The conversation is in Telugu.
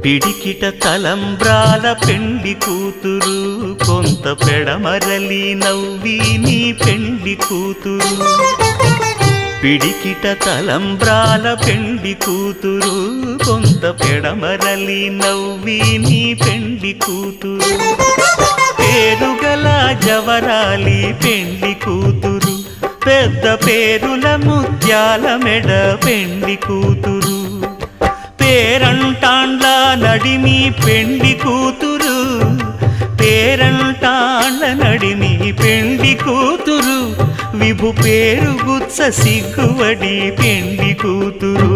పిడికిట తలంబ్రాల పెండి కూతురు కొంత పెడమరలి నవ్వి నీ పెండి కూతురు పిడికిట తలంబ్రాల పెండి కూతురు కొంత పెడమరలి నవ్వి నీ పెండి కూతురు పేరుగల జవరాలి పెండి కూతురు పెద్ద పేరుల ముత్యాల మెడ పెండి కూతురు పేరంటాండ్ల నడిమి పెండి కూతురు పేరంటాండ్ల నడిమి పెండి కూతురు విభు పేరు గుత్స సిగ్గువడి పెండి కూతురు